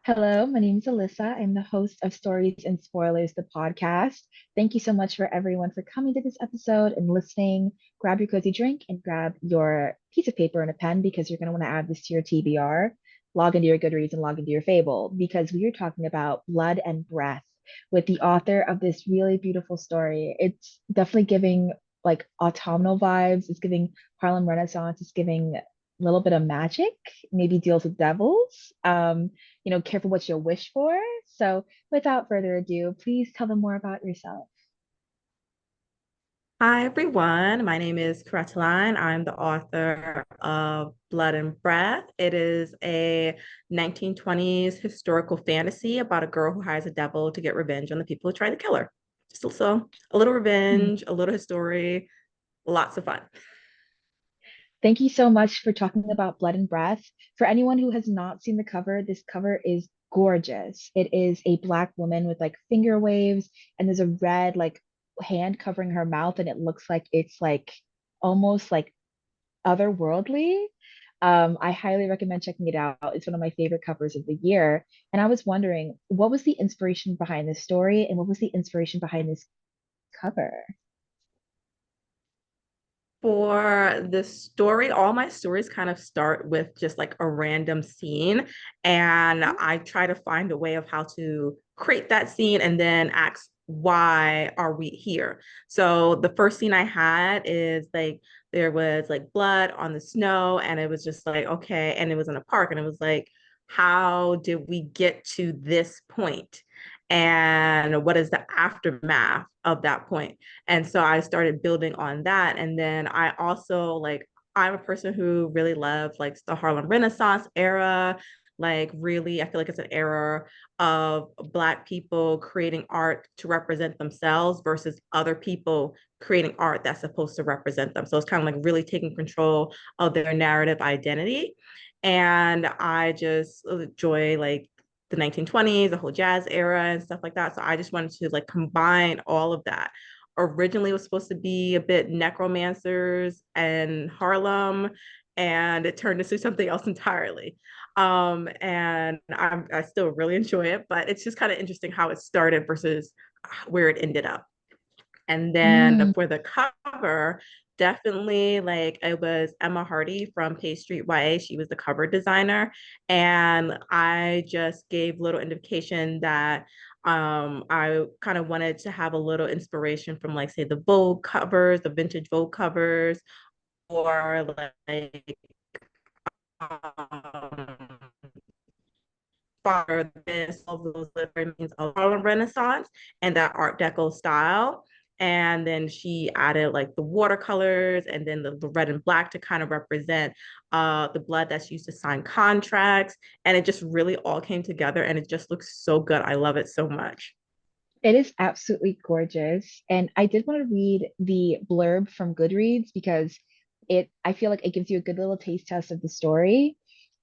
Hello, my name is Alyssa. I'm the host of Stories and Spoilers, the podcast. Thank you so much for everyone for coming to this episode and listening. Grab your cozy drink and grab your piece of paper and a pen because you're going to want to add this to your TBR. Log into your Goodreads and log into your Fable because we are talking about blood and breath with the author of this really beautiful story. It's definitely giving like autumnal vibes. It's giving Harlem Renaissance. It's giving a little bit of magic, maybe deals with devils. Careful what you wish for. So, without further ado, please tell them more about yourself. Hi, everyone. My name is Qurratulayn. I'm the author of Blood and Breath. It is a 1920s historical fantasy about a girl who hires a devil to get revenge on the people who try to kill her. So a little Hmm. revenge, a little history, lots of fun. Thank you so much for talking about Blood and Breath. For anyone who has not seen the cover, this cover is gorgeous. It is a black woman with like finger waves, and there's a red like hand covering her mouth, and it looks like it's like almost like otherworldly. I highly recommend checking it out. It's one of my favorite covers of the year. And I was wondering, what was the inspiration behind this story, and what was the inspiration behind this cover? For the story, all my stories kind of start with just like a random scene, and I try to find a way of how to create that scene and then ask, why are we here? So the first scene I had is like there was like blood on the snow, and it was just like, okay, and it was in a park, and it was like, how did we get to this point? And what is the aftermath of that point? And so I started building on that. And then I also like, I'm a person who really loves like the Harlem Renaissance era. Like, really, I feel like it's an era of Black people creating art to represent themselves versus other people creating art that's supposed to represent them. So it's kind of like really taking control of their narrative identity. And I just enjoy like the 1920s, the whole jazz era and stuff like that. So I just wanted to like combine all of that. Originally, it was supposed to be a bit necromancers and Harlem, and it turned into something else entirely. And I still really enjoy it, but it's just kind of interesting how it started versus where it ended up. And then Mm, for the cover, definitely like it was Emma Hardy from Page Street YA. She was the cover designer. And I just gave little indication that I kind of wanted to have a little inspiration from like say the Vogue covers, the vintage Vogue covers, or like um, for this of those means of Harlem Renaissance and that Art Deco style. And then she added like the watercolors and then the red and black to kind of represent the blood that's used to sign contracts. And it just really all came together and it just looks so good. I love it so much. it is absolutely gorgeous. And I did want to read the blurb from Goodreads because I feel like it gives you a good little taste test of the story.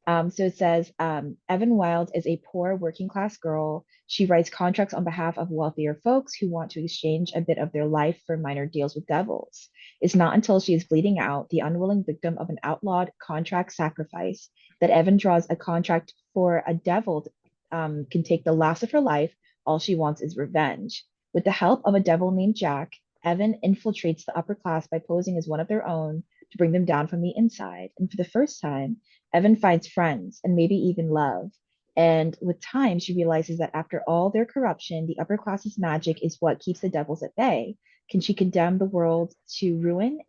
So it says, Evan Wild is a poor working class girl. She writes contracts on behalf of wealthier folks who want to exchange a bit of their life for minor deals with devils. It's not until she is bleeding out, the unwilling victim of an outlawed contract sacrifice, that Evan draws a contract for a devil can take the last of her life. All she wants is revenge. With the help of a devil named Jack, Evan infiltrates the upper class by posing as one of their own to bring them down from the inside. And for the first time, Evan finds friends and maybe even love. And with time, she realizes that after all their corruption, the upper class's magic is what keeps the devils at bay. Can she condemn the world to ruin,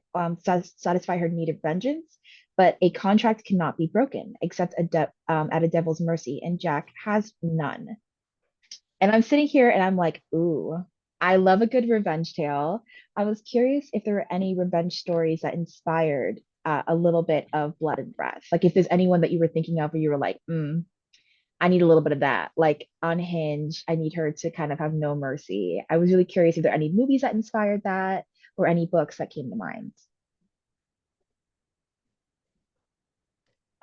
satisfy her need of vengeance? But a contract cannot be broken except at a devil's mercy, and Jack has none. And I'm sitting here and I'm like, ooh, I love a good revenge tale. I was curious if there were any revenge stories that inspired a little bit of blood and breath. Like if there's anyone that you were thinking of where you were like, I need a little bit of that. Like Unhinged, I need her to kind of have no mercy. I was really curious if there are any movies that inspired that or any books that came to mind.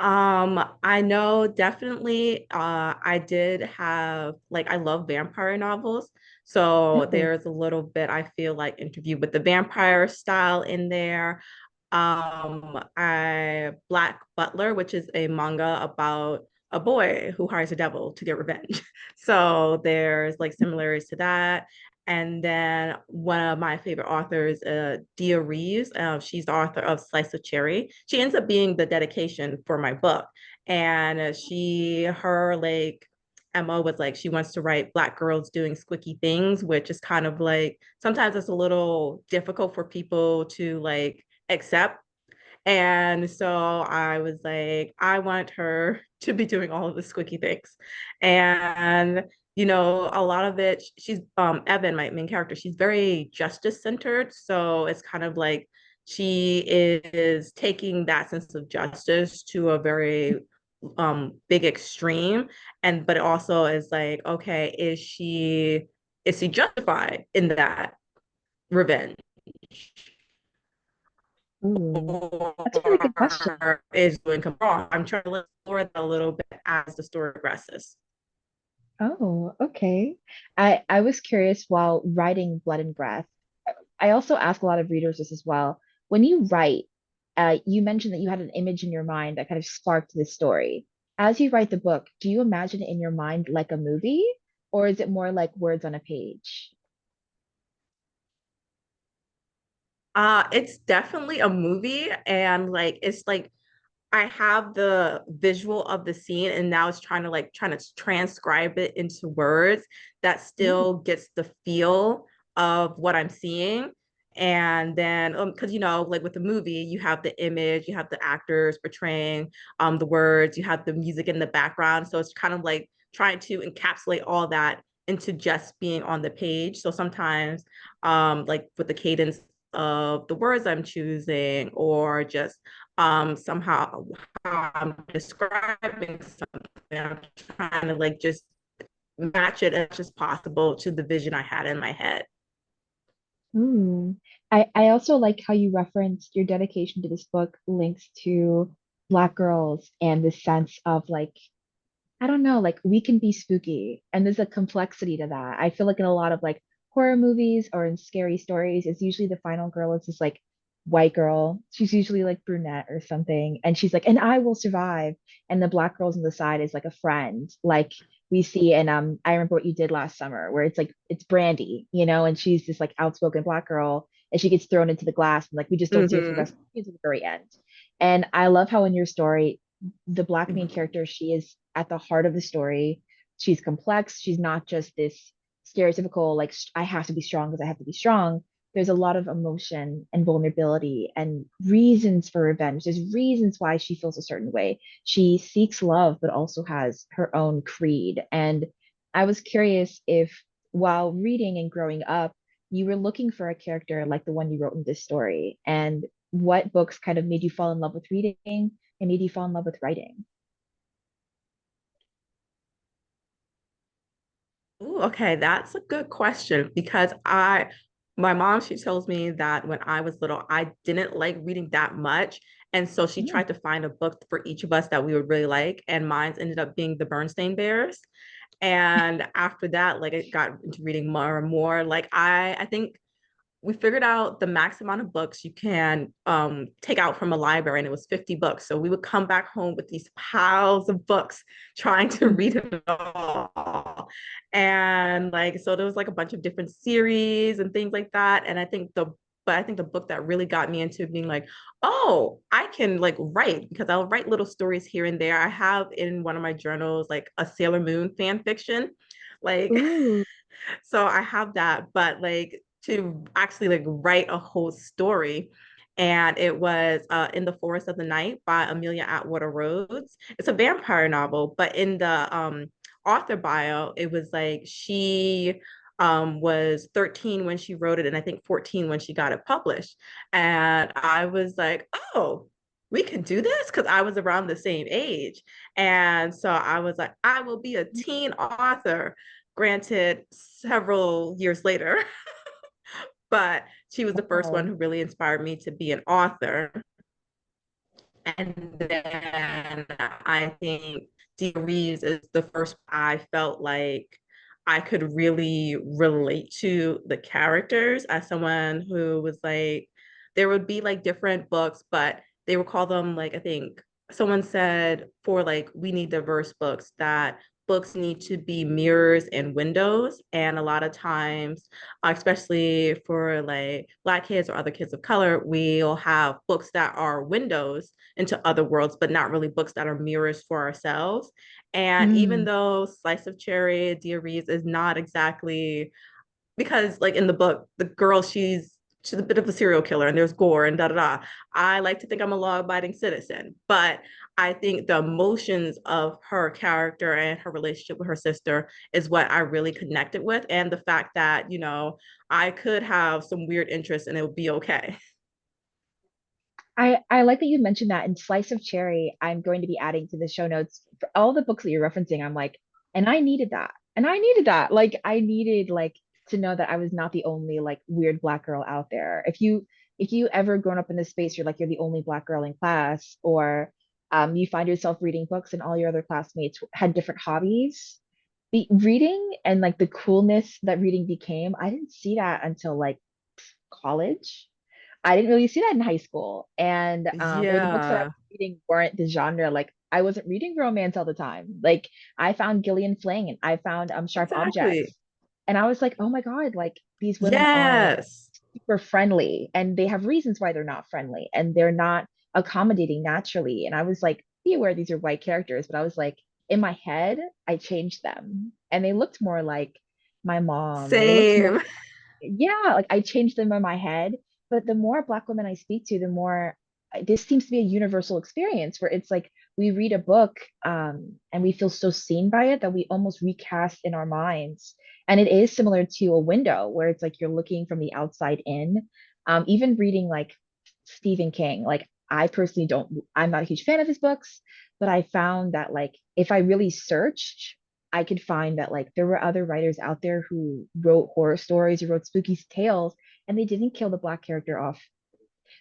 I know definitely I did have like I love vampire novels. So Oh, there's a little bit I feel like Interview with the Vampire style in there. I Black Butler, which is a manga about a boy who hires a devil to get revenge. So there's like similarities to that. And then one of my favorite authors, Dia Reeves, she's the author of Slice of Cherry. She ends up being the dedication for my book. And her like MO was like she wants to write Black girls doing squicky things, which is kind of like sometimes it's a little difficult for people to like accept. And so I was like, I want her to be doing all of the squicky things. And a lot of it, she's Evan, my main character, she's very justice centered. So it's kind of like she is taking that sense of justice to a very big extreme. And but it also is like, okay, is she justified in that revenge? Ooh, that's a really good question. Or is doing wrong? I'm trying to explore that a little bit as the story progresses. Oh, okay. I was curious while writing Blood and Breath. I also ask a lot of readers this as well. When you write, you mentioned that you had an image in your mind that kind of sparked this story. As you write the book, do you imagine it in your mind like a movie, or is it more like words on a page? It's definitely a movie, and like it's like I have the visual of the scene, and now it's trying to transcribe it into words that Ooh. still gets the feel of what I'm seeing. And then, because like with the movie, you have the image, you have the actors portraying the words, you have the music in the background. So it's kind of like trying to encapsulate all that into just being on the page. So sometimes, like with the cadence of the words I'm choosing, or just somehow how I'm describing something. I'm trying to like just match it as much as possible to the vision I had in my head. Ooh. I also like how you referenced your dedication to this book links to Black girls and the sense of like I don't know, like we can be spooky and there's a complexity to that. I feel like in a lot of like horror movies or in scary stories, it's usually the final girl is this like white girl. She's usually like brunette or something. And she's like, and I will survive. And the black girls on the side is like a friend, like we see in I remember what you did last summer, where it's like it's Brandy, and she's this like outspoken black girl and she gets thrown into the glass and like we just don't see her for the rest Mm-hmm. of the to the very end. And I love how in your story the black main character, she is at the heart of the story. She's complex. She's not just this stereotypical, like, I have to be strong because I have to be strong. There's a lot of emotion and vulnerability and reasons for revenge. There's reasons why she feels a certain way. She seeks love, but also has her own creed. And I was curious if, while reading and growing up, you were looking for a character like the one you wrote in this story, and what books kind of made you fall in love with reading and made you fall in love with writing? Ooh, okay, that's a good question because my mom, she tells me that when I was little, I didn't like reading that much. And so she Mm. tried to find a book for each of us that we would really like. And mine's ended up being The Bernstein Bears. And after that, like I got into reading more and more. Like I think we figured out the max amount of books you can take out from a library, and it was 50 books. So we would come back home with these piles of books trying to read them all. And like, so there was like a bunch of different series and things like that. And I think the book that really got me into being like, oh, I can like write, because I'll write little stories here and there. I have in one of my journals like a Sailor Moon fan fiction. Like Ooh. so I have that, but like to actually like write a whole story. And it was In the Forest of the Night by Amelia Atwater Rhodes. It's a vampire novel, but in the author bio, it was like she was 13 when she wrote it, and I think 14 when she got it published. And I was like, oh, we can do this, because I was around the same age. And so I was like, I will be a teen author, granted several years later, but she was the first one Wow. who really inspired me to be an author. And then I think Dee Reeves is the first I felt like I could really relate to the characters, as someone who was like, there would be like different books, but they would call them like, I think someone said for like we need diverse books, that books need to be mirrors and windows. And a lot of times, especially for like Black kids or other kids of color, we'll have books that are windows into other worlds, but not really books that are mirrors for ourselves. And even Mm. though Slice of Cherry, Dear Reads is not exactly, because like in the book, the girl, she's a bit of a serial killer and there's gore and da da da. I like to think I'm a law-abiding citizen, but I think the emotions of her character and her relationship with her sister is what I really connected with, and the fact that, I could have some weird interests and it would be okay. I like that you mentioned that in Slice of Cherry, I'm going to be adding to the show notes for all the books that you're referencing. I'm like, and I needed that. And I needed that. Like I needed like to know that I was not the only like weird Black girl out there. If you ever grown up in this space, you're like you're the only Black girl in class, or you find yourself reading books and all your other classmates had different hobbies. The reading and like the coolness that reading became, I didn't see that until like college. I didn't really see that in high school. And or the books that I was Yeah, reading weren't the genre. Like I wasn't reading romance all the time. Like I found Gillian Flynn and I found Sharp exactly. Objects. And I was like, oh my God, like these women aren't Yes. super friendly and they have reasons why they're not friendly and they're not accommodating naturally. And I was like, be aware these are white characters, but I was like, in my head, I changed them and they looked more like my mom and they looked more, Same. yeah, like I changed them in my head. But the more Black women I speak to, the more this seems to be a universal experience where it's like we read a book and we feel so seen by it that we almost recast in our minds. And it is similar to a window where it's like you're looking from the outside in. Even reading like Stephen King, like I personally don't, I'm not a huge fan of his books, but I found that like if I really searched, I could find that like there were other writers out there who wrote horror stories, who wrote spooky tales, and they didn't kill the Black character off.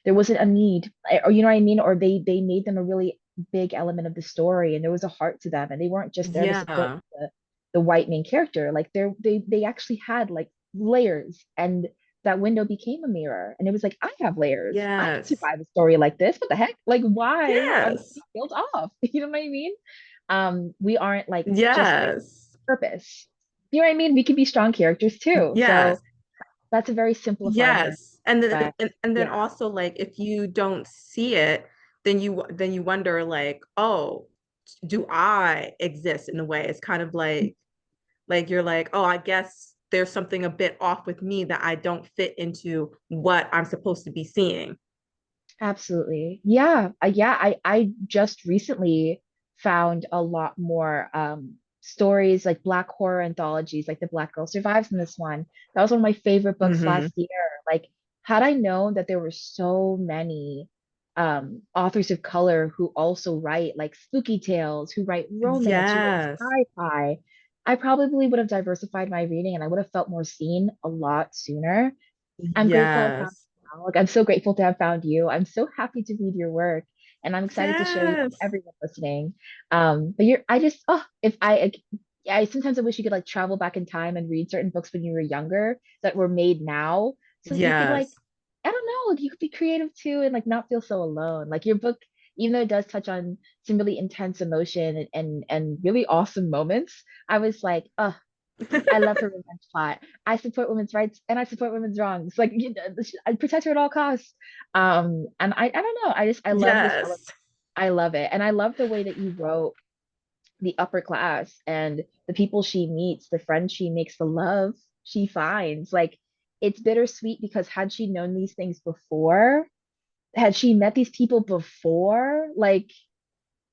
There wasn't a need, or you know what I mean, or they made them a really big element of the story, and there was a heart to them, and they weren't just there to support Yeah. the white main character. Like they actually had like layers, and that window became a mirror, and it was like I have layers. I can Yes. survive a story like this. What the heck? Like why are we Yes. being killed off? You know what I mean? We aren't like just there Yes. for purpose. You know what I mean? We can be strong characters too. Yes. So that's a very simplified version. Yes. But And then yeah, also like if you don't see it, then you wonder like, oh, do I exist in a way? It's kind of like you're like, oh, I guess there's something a bit off with me that I don't fit into what I'm supposed to be seeing. absolutely. Yeah. Yeah. I just recently found a lot more stories like Black horror anthologies, like The Black Girl Survives in this one. That was one of my favorite books Hmm. last year. Like, had I known that there were so many authors of color who also write like spooky tales, who write romance, who write Yes. sci-fi, I probably would have diversified my reading and I would have felt more seen a lot sooner. I'm grateful I found Yes. you now. Like I'm so grateful to have found you. I'm so happy to read your work and I'm excited to share you with Yes. everyone listening. But you're I just oh if I sometimes I wish you could like travel back in time and read certain books when you were younger that were made now so that you could like Yes. I don't know, like you could be creative too and like not feel so alone. Like your book, even though it does touch on some really intense emotion and really awesome moments, I was like, oh, I love her revenge plot. I support women's rights and I support women's wrongs. Like I protect her at all costs. And I don't know. I love this element. Yes. I love it, and I love the way that you wrote the upper class and the people she meets, the friends she makes, the love she finds. Like it's bittersweet because had she known these things before, had she met these people before, like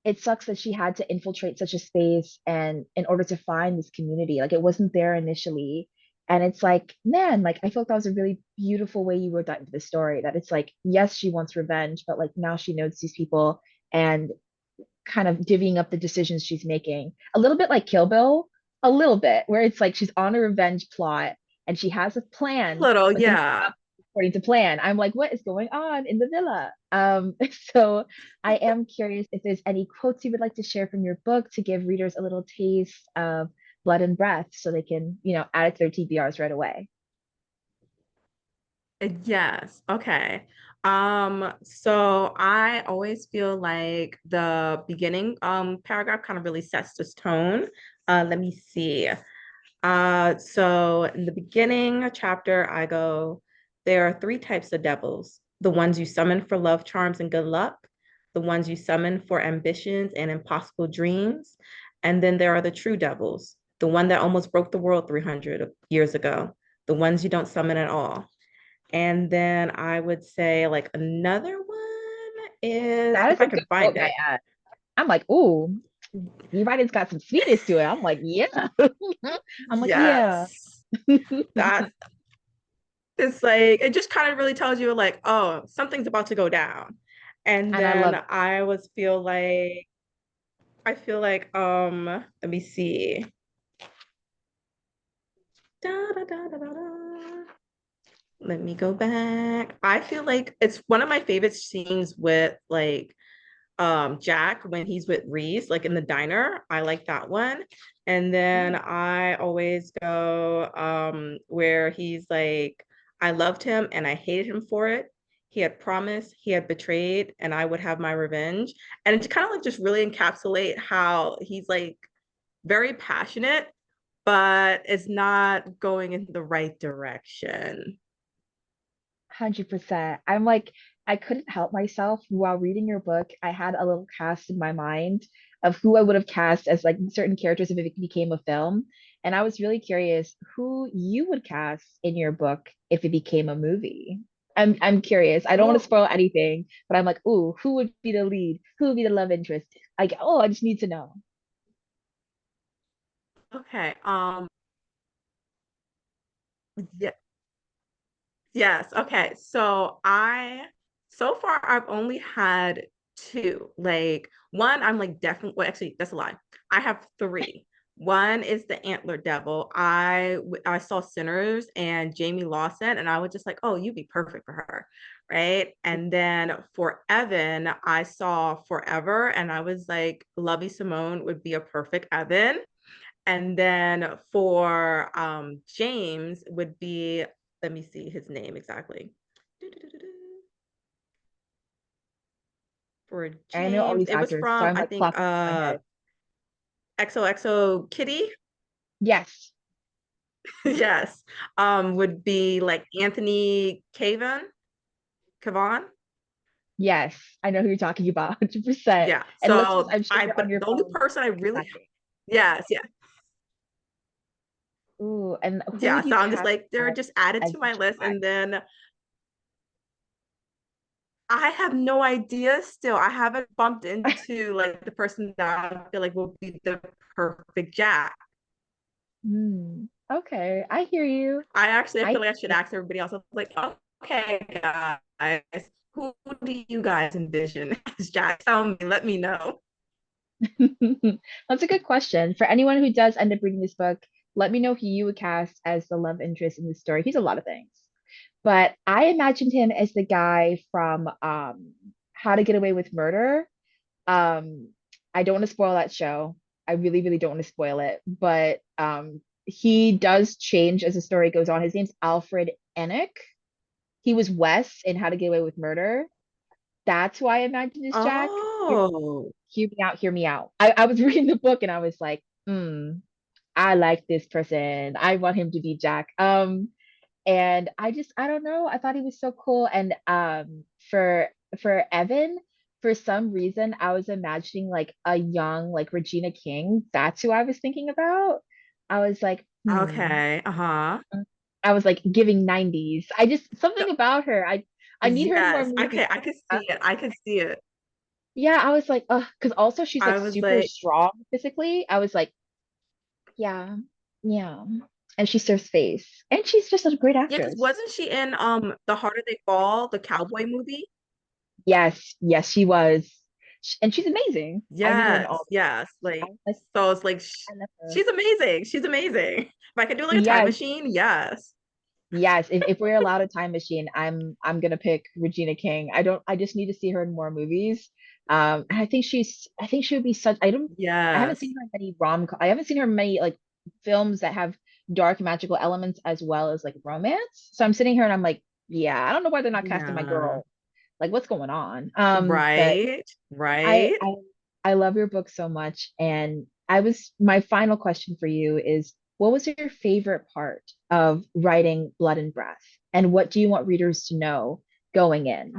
it sucks that she had to infiltrate such a space and in order to find this community like it wasn't there initially and it's like man like I feel like that was a really beautiful way you wrote that into the story that it's like yes she wants revenge but like now she knows these people and kind of divvying up the decisions she's making a little bit like Kill Bill a little bit where it's like she's on a revenge plot and she has a plan Little, but things yeah. according to plan. I'm like, what is going on in the villa? So I am curious if there's any quotes you would like to share from your book to give readers a little taste of Blood and Breath so they can, add it to their TBRs right away. Yes. Okay. So I always feel like the beginning paragraph kind of really sets this tone. Let me see. So in the beginning chapter, I go, there are three types of devils: the ones you summon for love charms and good luck, the ones you summon for ambitions and impossible dreams, and then there are the true devils, the one that almost broke the world 300 years ago, the ones you don't summon at all. And then I would say like another one is That if is I a good could find book, I it. add. I'm like, ooh, you writing's got some sweetness to it. I'm like, yeah. I'm like, yeah. Yes, that it's like it just kind of really tells you like, oh, something's about to go down. And And I then love I was feel like I feel like let me see. Da, da, da, da, da, da. Let me go back. I feel like it's one of my favorite scenes with like Jack when he's with Reese, like in the diner. I like that one. And then it. I always go where he's like, I loved him and I hated him for it. He had promised, he had betrayed, and I would have my revenge. And it kind of like just really encapsulate how he's like very passionate, but it's not going in the right direction. 100%. I'm like, I couldn't help myself while reading your book. I had a little cast in my mind of who I would have cast as like certain characters if it became a film. And I was really curious who you would cast in your book if it became a movie. I'm curious. I don't want to Oh, spoil anything, but I'm like, ooh, who would be the lead? Who would be the love interest? Like, oh, I just need to know. okay. Yeah, yes. Okay. So far, I've only had two. Like, one, I'm like definitely, well, actually, that's a lie. I have three. One is the Antler Devil. I saw Sinners and Jamie Lawson, and I was just like, oh, you'd be perfect for her. Right. And then for Evan, I saw Forever, and I was like, Lovey Simone would be a perfect Evan. And then for James would be, let me see his name exactly. For I know all James, these it was actors, so from I'm I like think plopping in my head. XOXO Kitty. Yes, Yes. Would be like Anthony Cavan. yes, I know who you're talking about, 100%. Yeah. And listeners, So I'm sure I you're on but your the only phone person I really typing. yes, yeah. Ooh, and who Yeah. would you So I'm just cast like they're just added as to my list. Jack? And then I have no idea still. I haven't bumped into like the person that I feel like will be the perfect Jack. Hmm. Okay, I hear you. I I feel like I should think ask everybody else. I was like, okay, guys, who do you guys envision as Jack? Tell me, let me know. that's a good question. For anyone who does end up reading this book, let me know who you would cast as the love interest in the story. He's a lot of things, but I imagined him as the guy from How to Get Away with Murder. Um, I don't want to spoil that show. I really, really don't want to spoil it, but he does change as the story goes on. His name's Alfred Enoch. He was Wes in How to Get Away with Murder. That's why I imagined as Jack. Oh, Hear me out, hear me out. I was reading the book and I was like, I like this person. I want him to be Jack. And I don't know. I thought he was so cool. And for Evan, for some reason, I was imagining like a young like Regina King. That's who I was thinking about. I was like, okay. Uh-huh. I was like giving 90s. I just something about her. I need her in more Yes. movies. Okay, I could see it. I could see it. Yeah, I was like, because also she's like I was super like, strong physically. I was like, yeah, yeah. And she serves face. And she's just a great yeah, because actress. wasn't she in The Harder They Fall, the cowboy movie? Yes, yes, she was. And she's amazing. I need her in all Yes, yes. Like, the so it's like I love her. she's amazing. She's amazing. If I could do like a time Yes, machine, yes. yes. If we're allowed a time machine, I'm gonna pick Regina King. I just need to see her in more movies. And I think she would be such I haven't seen Yes. her in many I haven't seen her in many like films that have dark magical elements as well as like romance. So I'm sitting here and I'm like, yeah, I don't know why they're not casting my Yeah. girl. Like, what's going on? But Right, I, right. I I love your book so much. And my final question for you is, what was your favorite part of writing Blood and Breath? And what do you want readers to know going in?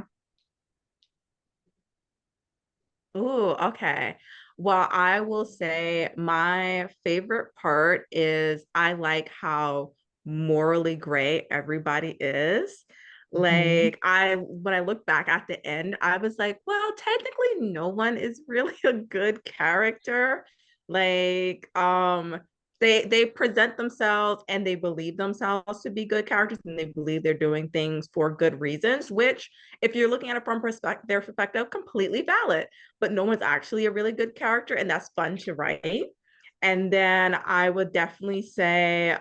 Ooh, okay. Well, I will say my favorite part is I like how morally gray everybody is. Mhm. Like when I look back at the end, I was like, well, technically no one is really a good character. Like, they present themselves and they believe themselves to be good characters and they believe they're doing things for good reasons, which if you're looking at it from their perspective, completely valid, but no one's actually a really good character, and that's fun to write. And then I would definitely say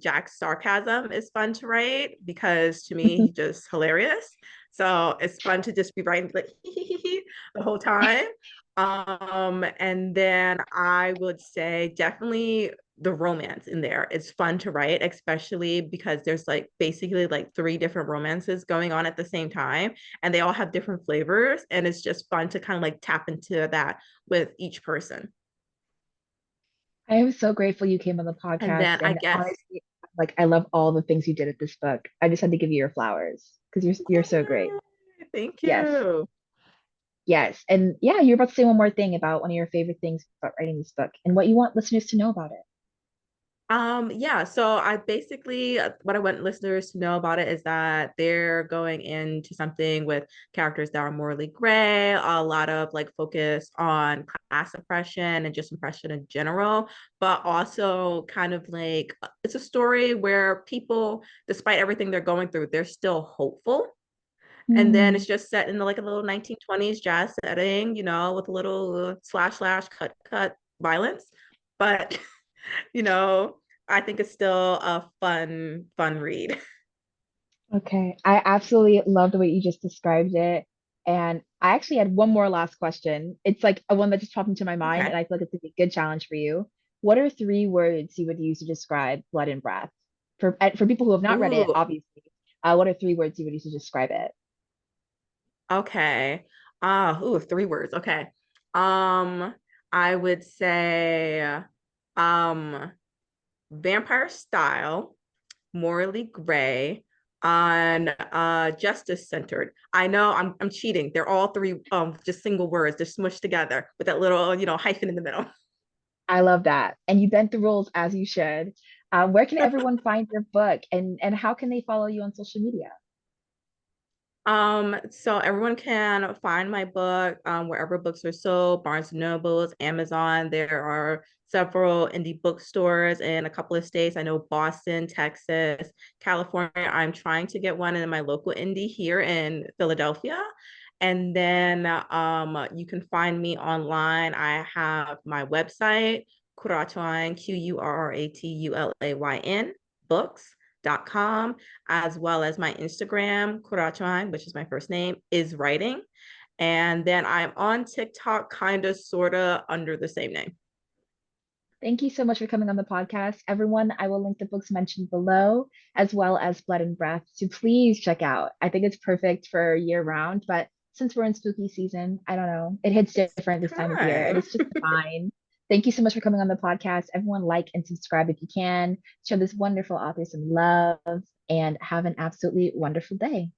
Jack's sarcasm is fun to write because to me he's just hilarious. So it's fun to just be writing like the whole time. And then I would say definitely the romance in there. It's fun to write, especially because there's like basically like three different romances going on at the same time, and they all have different flavors. And it's just fun to kind of like tap into that with each person. I am so grateful you came on the And podcast. then I And guess, honestly, like, I love all the things you did with this book. I just had to give you your flowers because you're so great. thank Yes. you. Yes. And yeah, you're about to say one more thing about one of your favorite things about writing this book and what you want listeners to know about it. Yeah, so I basically what I want listeners to know about it is that they're going into something with characters that are morally gray, a lot of like focus on class oppression and just oppression in general, but also kind of like it's a story where people, despite everything they're going through, they're still hopeful. And then Hmm. it's just set in like a little 1920s jazz setting, with a little slash slash cut violence. But you know, I think it's still a fun read. Okay. I absolutely love the way you just described it. And I actually had one more last question. It's like a one that just popped into my mind, Okay. and I feel like it's a good challenge for you. What are three words you would use to describe Blood and Breath? For people who have not read it, Ooh, obviously, what are three words you would use to describe it? okay. Ooh, three words. Okay. Um, I would say um vampire style, morally gray, on justice centered. I know I'm cheating. They're all three just single words. They're smushed together with that little, hyphen in the middle. I love that. And you bent the rules as you should. Where can everyone find your book, and how can they follow you on social media? So everyone can find my book wherever books are sold, Barnes and Nobles, Amazon. There are several indie bookstores in a couple of states. I know Boston, Texas, California. I'm trying to get one in my local indie here in Philadelphia. And then you can find me online. I have my website, Qurratulayn, Qurratulayn books.com, as well as my Instagram, Qurratulayn, which is my first name, is writing. And then I'm on TikTok, kind of, sort of under the same name. Thank you so much for coming on the podcast. Everyone, I will link the books mentioned below, as well as Blood and Breath, to please check out. I think it's perfect for year round, but since we're in spooky season, I don't know, it hits different this time of year, and Time. it's just fine. Thank you so much for coming on the podcast. Everyone, like and subscribe if you can. Show this wonderful author some love, and have an absolutely wonderful day.